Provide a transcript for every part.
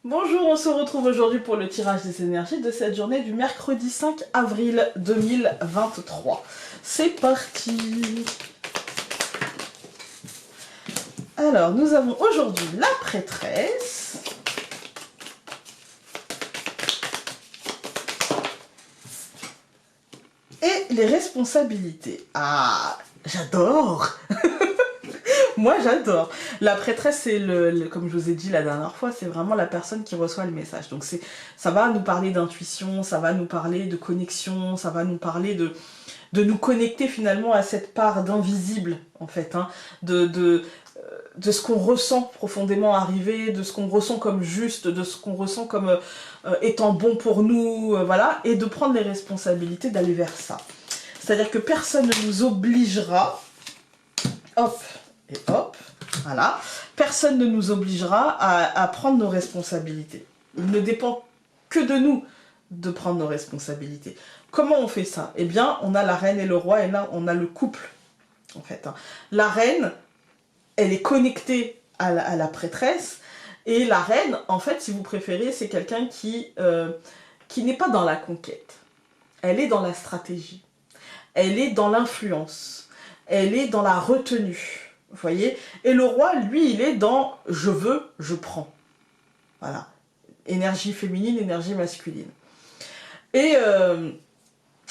Bonjour, on se retrouve aujourd'hui pour le tirage des énergies de cette journée du mercredi 5 avril 2023. C'est parti! Alors, nous avons aujourd'hui la prêtresse. Et les responsabilités. Ah, j'adore! Moi, j'adore. La prêtresse, c'est comme je vous ai dit la dernière fois, c'est vraiment la personne qui reçoit le message. Donc, ça va nous parler d'intuition, ça va nous parler de connexion, ça va nous parler de nous connecter finalement à cette part d'invisible, en fait, hein, de ce qu'on ressent profondément arriver, de ce qu'on ressent comme juste, de ce qu'on ressent comme étant bon pour nous, voilà, et de prendre les responsabilités d'aller vers ça. C'est-à-dire que personne ne nous obligera, hop, et hop, voilà. Personne ne nous obligera à prendre nos responsabilités. Il ne dépend que de nous de prendre nos responsabilités. Comment on fait ça? Eh bien, on a la reine et le roi, et là, on a le couple, en fait. La reine, elle est connectée à la prêtresse, et la reine, en fait, si vous préférez, c'est quelqu'un qui n'est pas dans la conquête. Elle est dans la stratégie. Elle est dans l'influence. Elle est dans la retenue. Vous voyez? Et le roi, lui, il est dans « je veux, je prends ». Voilà. Énergie féminine, énergie masculine. Et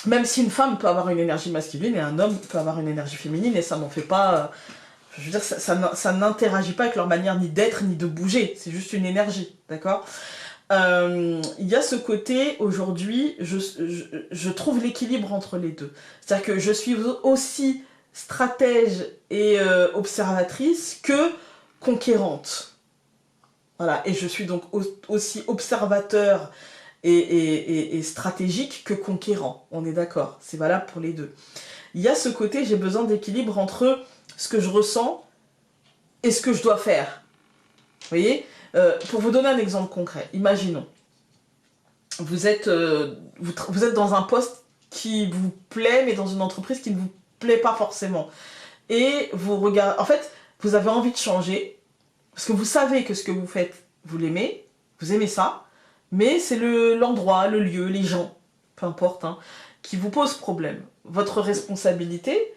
même si une femme peut avoir une énergie masculine et un homme peut avoir une énergie féminine, et ça n'en fait pas... je veux dire, ça n'interagit pas avec leur manière ni d'être, ni de bouger. C'est juste une énergie, d'accord? Il y a ce côté, aujourd'hui, je trouve l'équilibre entre les deux. C'est-à-dire que je suis aussi stratège et observatrice que conquérante. Voilà, et je suis donc aussi observateur et stratégique que conquérant. On est d'accord, c'est valable pour les deux. Il y a ce côté, j'ai besoin d'équilibre entre ce que je ressens et ce que je dois faire. Vous voyez, pour vous donner un exemple concret, imaginons, vous êtes dans un poste qui vous plaît, mais dans une entreprise qui ne vous plaît pas forcément. Et vous regardez, en fait, vous avez envie de changer, parce que vous savez que ce que vous faites, vous l'aimez, vous aimez ça, mais c'est l'endroit, le lieu, les gens, peu importe, hein, qui vous posent problème. Votre responsabilité,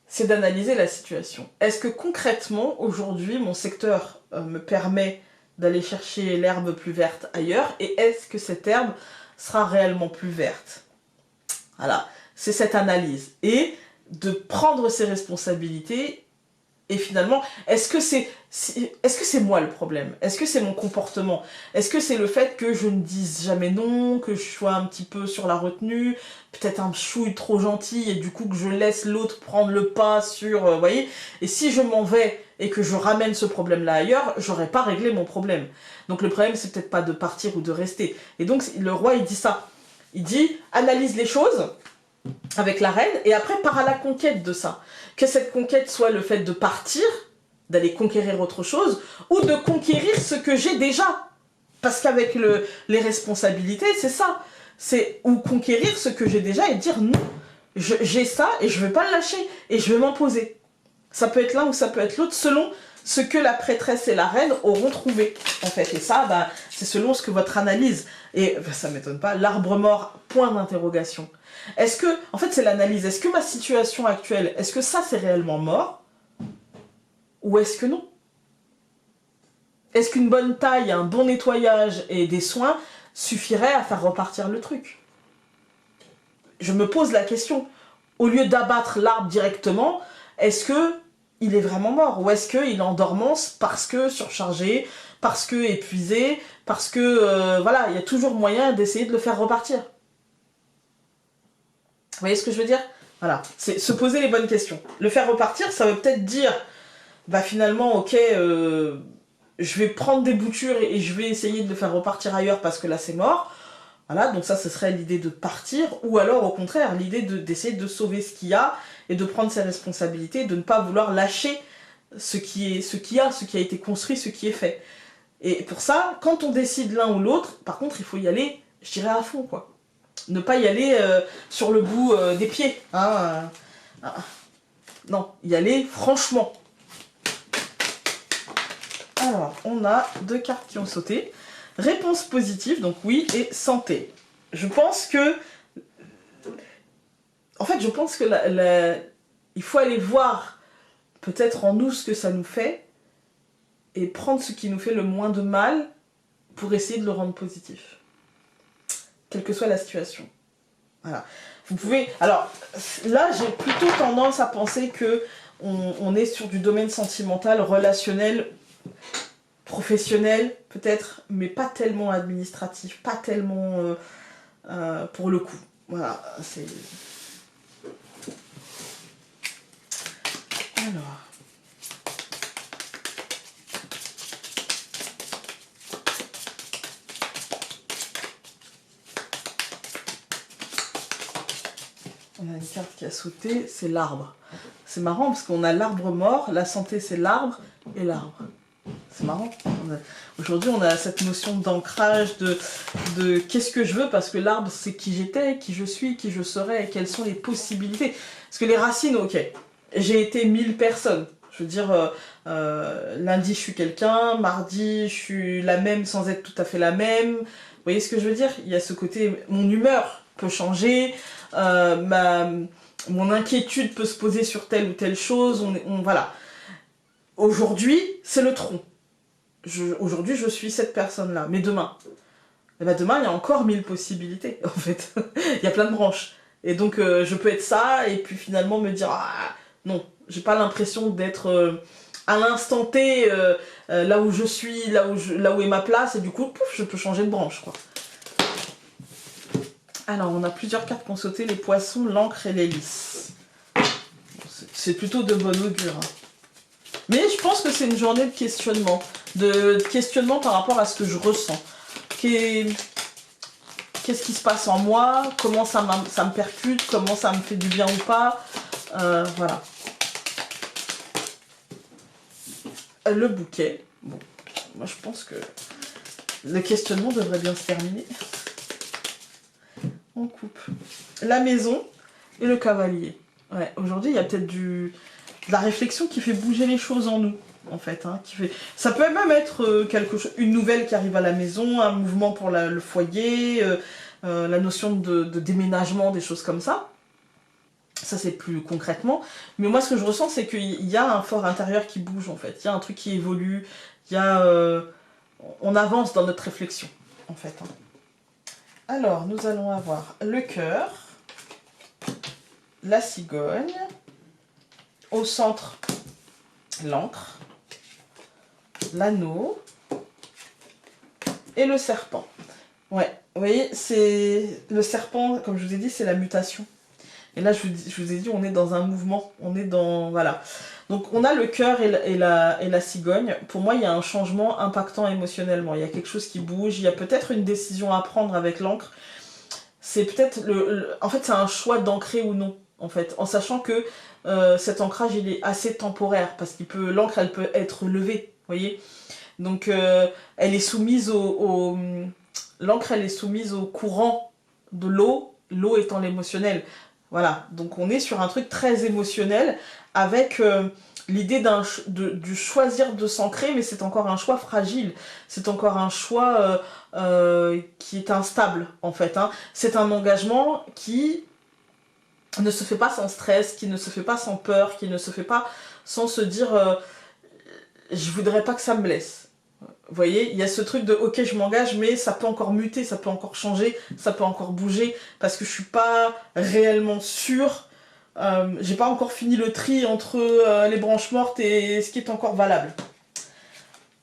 c'est d'analyser la situation. Est-ce que concrètement, aujourd'hui, mon secteur me permet d'aller chercher l'herbe plus verte ailleurs, et est-ce que cette herbe sera réellement plus verte? Voilà, c'est cette analyse. Et de prendre ses responsabilités, et finalement, est-ce que c'est moi le problème? Est-ce que c'est mon comportement? Est-ce que c'est le fait que je ne dise jamais non, que je sois un petit peu sur la retenue, peut-être un chouille trop gentil, et du coup que je laisse l'autre prendre le pas sur... vous voyez? Et si je m'en vais et que je ramène ce problème-là ailleurs, j'aurais pas réglé mon problème. Donc le problème, c'est peut-être pas de partir ou de rester. Et donc le roi, il dit ça. Il dit, analyse les choses avec la reine, et après part à la conquête de ça. Que cette conquête soit le fait de partir, d'aller conquérir autre chose, ou de conquérir ce que j'ai déjà. Parce qu'avec les responsabilités, c'est ça. C'est ou conquérir ce que j'ai déjà et dire non, j'ai ça et je ne vais pas le lâcher, et je vais m'imposer. Ça peut être l'un ou ça peut être l'autre, selon ce que la prêtresse et la reine auront trouvé, en fait. Et ça, bah, c'est selon ce que votre analyse. Et bah, ça ne m'étonne pas, l'arbre mort, point d'interrogation. Est-ce que, en fait, c'est l'analyse. Est-ce que ma situation actuelle, est-ce que ça, c'est réellement mort? Ou est-ce que non? Est-ce qu'une bonne taille, un bon nettoyage et des soins suffirait à faire repartir le truc? Je me pose la question. Au lieu d'abattre l'arbre directement, est-ce que il est vraiment mort? Ou est-ce qu'il est en dormance parce que surchargé, parce que épuisé, parce que, voilà, il y a toujours moyen d'essayer de le faire repartir. Vous voyez ce que je veux dire? Voilà, c'est se poser les bonnes questions. Le faire repartir, ça veut peut-être dire, bah finalement, ok, je vais prendre des boutures et je vais essayer de le faire repartir ailleurs parce que là c'est mort. Voilà, donc ça, ce serait l'idée de partir, ou alors au contraire, l'idée d'essayer de sauver ce qu'il y a et de prendre ses responsabilités, de ne pas vouloir lâcher ce qui a été construit, ce qui est fait. Et pour ça, quand on décide l'un ou l'autre, par contre, il faut y aller, je dirais, à fond, quoi. Ne pas y aller sur le bout des pieds. Hein, non, y aller franchement. Alors, on a deux cartes qui ont sauté. Réponse positive, donc oui, et santé. Je pense que... En fait, je pense que il faut aller voir peut-être en nous ce que ça nous fait et prendre ce qui nous fait le moins de mal pour essayer de le rendre positif. Quelle que soit la situation. Voilà. Vous pouvez... Alors, là, j'ai plutôt tendance à penser que on est sur du domaine sentimental, relationnel, professionnel, peut-être, mais pas tellement administratif, pas tellement pour le coup. Voilà, c'est... Alors... On a une carte qui a sauté, c'est l'arbre. C'est marrant parce qu'on a l'arbre mort, la santé c'est l'arbre et l'arbre. C'est marrant. Aujourd'hui on a cette notion d'ancrage, de qu'est-ce que je veux, parce que l'arbre c'est qui j'étais, qui je suis, qui je serai, et quelles sont les possibilités. Parce que les racines, ok, j'ai été 1000 personnes. Je veux dire, lundi je suis quelqu'un, mardi je suis la même sans être tout à fait la même. Vous voyez ce que je veux dire? Il y a ce côté, mon humeur peut changer, mon inquiétude peut se poser sur telle ou telle chose, voilà. Aujourd'hui, c'est le tronc. Aujourd'hui, je suis cette personne-là. Mais demain, eh ben demain, il y a encore 1000 possibilités, en fait. Il y a plein de branches. Et donc, je peux être ça, et puis finalement me dire, ah, non, j'ai pas l'impression d'être à l'instant T, là où je suis, là où est ma place, et du coup, pouf, je peux changer de branche, quoi. Alors, on a plusieurs cartes qui ont sauté, les poissons, l'encre et les lys. C'est plutôt de bon augure. Hein. Mais je pense que c'est une journée de questionnement. De questionnement par rapport à ce que je ressens. Qu'est-ce qui se passe en moi? Comment ça me percute? Comment ça me fait du bien ou pas? Voilà. Le bouquet. Bon, moi je pense que le questionnement devrait bien se terminer. On coupe. La maison et le cavalier. Ouais, aujourd'hui, il y a peut-être de la réflexion qui fait bouger les choses en nous, en fait. Hein, ça peut même être une nouvelle qui arrive à la maison, un mouvement pour le foyer, la notion de déménagement, des choses comme ça. Ça, c'est plus concrètement. Mais moi, ce que je ressens, c'est qu'il y a un fort intérieur qui bouge, en fait. Il y a un truc qui évolue. Il y a... on avance dans notre réflexion, en fait. Hein. Alors, nous allons avoir le cœur, la cigogne, au centre, l'encre, l'anneau et le serpent. Ouais, vous voyez, c'est le serpent, comme je vous ai dit, c'est la mutation. Et là, je vous ai dit, on est dans un mouvement, on est dans... Voilà. Donc, on a le cœur et la cigogne. Pour moi, il y a un changement impactant émotionnellement. Il y a quelque chose qui bouge. Il y a peut-être une décision à prendre avec l'encre. C'est peut-être... En fait, c'est un choix d'ancrer ou non, en fait. En sachant que cet ancrage, il est assez temporaire. Parce que l'encre, elle peut être levée, vous voyez. Donc, elle est soumise l'encre, elle est soumise au courant de l'eau, l'eau étant l'émotionnel. Voilà, donc on est sur un truc très émotionnel avec l'idée du choisir de s'ancrer, mais c'est encore un choix fragile, c'est encore un choix qui est instable en fait. Hein. C'est un engagement qui ne se fait pas sans stress, qui ne se fait pas sans peur, qui ne se fait pas sans se dire je voudrais pas que ça me blesse. Vous voyez, il y a ce truc de ok, je m'engage, mais ça peut encore muter, ça peut encore changer, ça peut encore bouger, parce que je suis pas réellement sûre. J'ai pas encore fini le tri entre les branches mortes et ce qui est encore valable.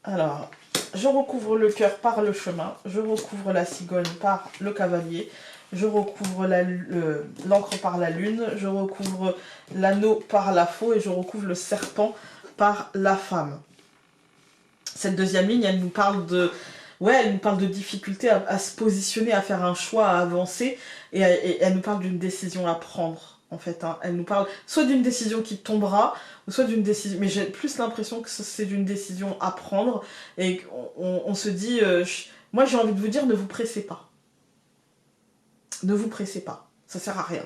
Alors, je recouvre le cœur par le chemin, je recouvre la cigogne par le cavalier, je recouvre l'encre par la lune, je recouvre l'anneau par la faux et je recouvre le serpent par la femme. Cette deuxième ligne, elle nous parle de... Ouais, elle nous parle de difficulté à se positionner, à faire un choix, à avancer. Et elle nous parle d'une décision à prendre, en fait. Hein. Elle nous parle soit d'une décision qui tombera, ou soit d'une décision... Mais j'ai plus l'impression que c'est d'une décision à prendre. Et on se dit... Moi, j'ai envie de vous dire, ne vous pressez pas. Ne vous pressez pas. Ça sert à rien.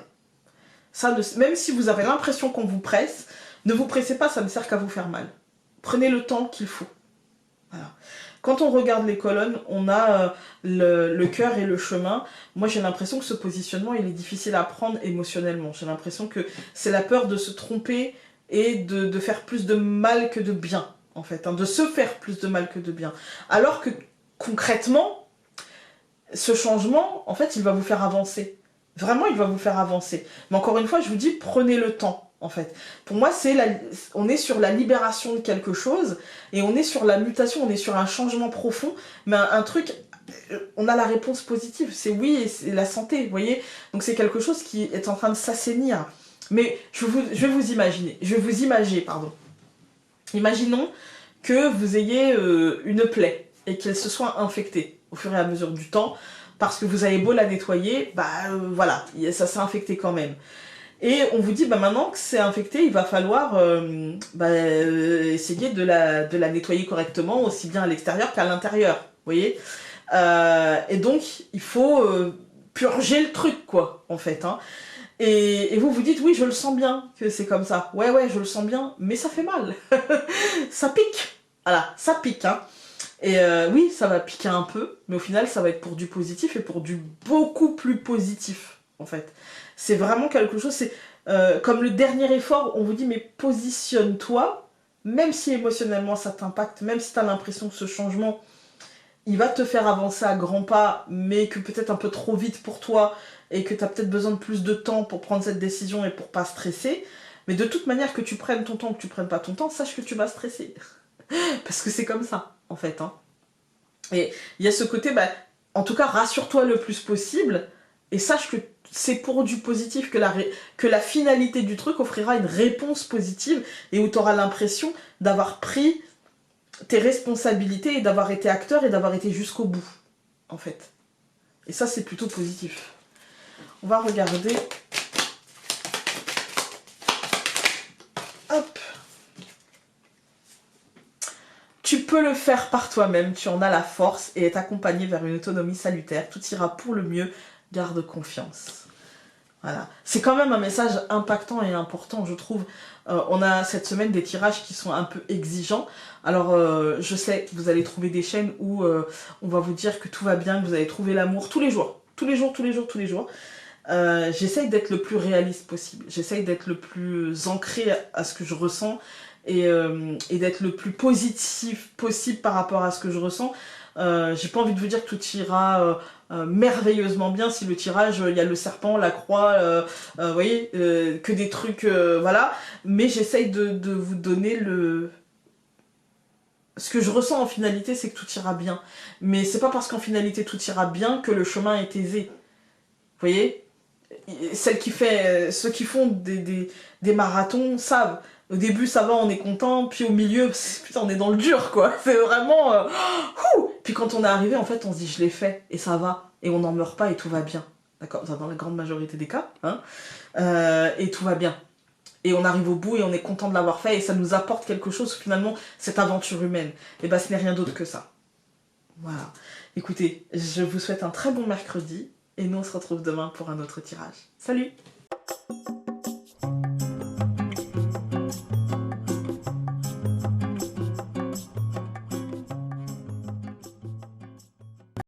Même si vous avez l'impression qu'on vous presse, ne vous pressez pas, ça ne sert qu'à vous faire mal. Prenez le temps qu'il faut. Voilà. Quand on regarde les colonnes, on a le cœur et le chemin. Moi, j'ai l'impression que ce positionnement, il est difficile à prendre émotionnellement. J'ai l'impression que c'est la peur de se tromper et de faire plus de mal que de bien, en fait. Hein, de se faire plus de mal que de bien. Alors que, concrètement, ce changement, en fait, il va vous faire avancer. Vraiment, il va vous faire avancer. Mais encore une fois, je vous dis, prenez le temps. En fait, pour moi, on est sur la libération de quelque chose et on est sur la mutation, on est sur un changement profond, mais un truc, on a la réponse positive, c'est oui, et c'est la santé, vous voyez. Donc c'est quelque chose qui est en train de s'assainir. Mais je vais vous imaginer, pardon. Imaginons que vous ayez une plaie et qu'elle se soit infectée au fur et à mesure du temps, parce que vous avez beau la nettoyer, voilà, ça s'est infecté quand même. Et on vous dit, maintenant que c'est infecté, il va falloir essayer de la nettoyer correctement, aussi bien à l'extérieur qu'à l'intérieur, vous voyez. Et donc, il faut purger le truc, quoi, en fait. Hein. Et vous vous dites, oui, je le sens bien que c'est comme ça. Ouais, je le sens bien, mais ça fait mal. Ça pique. Voilà, ça pique, hein. Et oui, ça va piquer un peu, mais au final, ça va être pour du positif et pour du beaucoup plus positif, en fait. C'est vraiment quelque chose, c'est comme le dernier effort, on vous dit, mais positionne-toi, même si émotionnellement ça t'impacte, même si tu as l'impression que ce changement, il va te faire avancer à grands pas, mais que peut-être un peu trop vite pour toi, et que tu as peut-être besoin de plus de temps pour prendre cette décision et pour pas stresser. Mais de toute manière, que tu prennes ton temps ou que tu prennes pas ton temps, sache que tu vas stresser. Parce que c'est comme ça, en fait. Hein. Et il y a ce côté, en tout cas, rassure-toi le plus possible, et sache que c'est pour du positif, que la finalité du truc offrira une réponse positive, et où tu auras l'impression d'avoir pris tes responsabilités, et d'avoir été acteur, et d'avoir été jusqu'au bout, en fait. Et ça, c'est plutôt positif. On va regarder... Hop. Tu peux le faire par toi-même, tu en as la force et être accompagné vers une autonomie salutaire. Tout ira pour le mieux, garde confiance. Voilà. C'est quand même un message impactant et important, je trouve. On a cette semaine des tirages qui sont un peu exigeants. Alors, je sais que vous allez trouver des chaînes où on va vous dire que tout va bien, que vous allez trouver l'amour tous les jours. Tous les jours. J'essaye d'être le plus réaliste possible. J'essaye d'être le plus ancré à ce que je ressens et d'être le plus positif possible par rapport à ce que je ressens. J'ai pas envie de vous dire que tout ira merveilleusement bien. Si le tirage, il y a le serpent, la croix, vous voyez, que des trucs, voilà. Mais j'essaye de vous donner ce que je ressens en finalité, c'est que tout ira bien. Mais c'est pas parce qu'en finalité tout ira bien que le chemin est aisé. Vous voyez, ceux qui font des marathons savent. Au début, ça va, on est content, puis au milieu, putain, on est dans le dur, quoi. C'est vraiment... Puis quand on est arrivé, en fait, on se dit, je l'ai fait, et ça va, et on n'en meurt pas, et tout va bien. D'accord, dans la grande majorité des cas, hein. Et tout va bien. Et on arrive au bout, et on est content de l'avoir fait, et ça nous apporte quelque chose, finalement, cette aventure humaine. Et ce n'est rien d'autre que ça. Voilà. Écoutez, je vous souhaite un très bon mercredi, et nous on se retrouve demain pour un autre tirage. Salut!